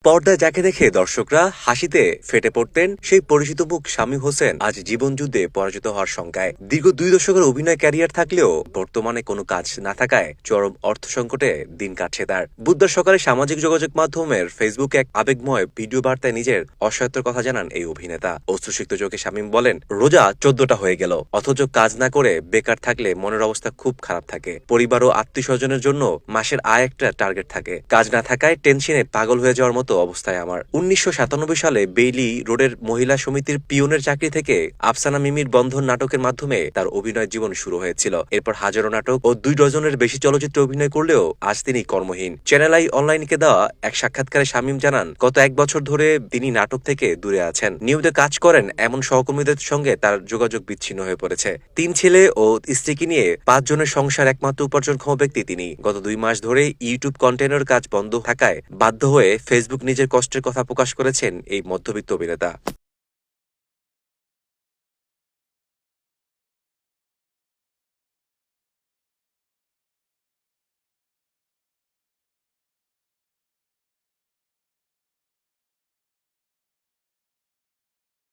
পর্দায় যাকে দেখে দর্শকরা হাসিতে ফেটে পড়তেন, সেই পরিচিত মুখ শামীম হোসেন আজ জীবনযুদ্ধে পরাজিত হওয়ার শঙ্কায়। দীর্ঘ 2 দশকের অভিনয় ক্যারিয়ার থাকলেও বর্তমানে কোনো কাজ না থাকায় চরম অর্থ সংকটে দিন কাটছে তার। বুধবার সকালে সামাজিক যোগাযোগ মাধ্যমের ফেসবুকে এক আবেগময় ভিডিও বার্তায় নিজের অসহায়তার কথা জানান এই অভিনেতা। অশ্রুসিক্ত চোখে শামীম বলেন, রোজা 14টা হয়ে গেল, অথচ কাজ না করে বেকার থাকলে মনের অবস্থা খুব খারাপ থাকে। পরিবার ও আত্মীয় স্বজনের জন্য মাসের আয় একটা টার্গেট থাকে, কাজ না থাকায় টেনশনে পাগল হয়ে যাওয়ার মতো অবস্থায় আমার। 1997 সালে বেইলি রোডের মহিলা সমিতির পিয়নের চাকরি থেকে আফসানা মিমির বন্ধন নাটকের মাধ্যমে তার অভিনয় জীবন শুরু হয়েছিল। এরপর হাজারো নাটক ও 2 ডজনের বেশি চলচ্চিত্রে অভিনয় করলেও আজ তিনি কর্মহীন। চ্যানেল আই অনলাইনকে দেওয়া এক সাক্ষাৎকারে শামীম জানান, গত 1 বছর ধরে তিনি নাটক থেকে দূরে আছেন। নিয়মিত কাজ করেন এমন সহকর্মীদের সঙ্গে তার যোগাযোগ বিচ্ছিন্ন হয়ে পড়েছে। 3 ছেলে ও স্ত্রীকে নিয়ে 5 জনের সংসার একমাত্র উপার্জনক্ষম ব্যক্তি তিনি। গত 2 মাস ধরে ইউটিউব কন্টেন্টের কাজ বন্ধ থাকায় বাধ্য হয়ে ফেসবুক নিজের কষ্টের কথা প্রকাশ করেছেন এই মধ্যবিত্ত অভিনেতা।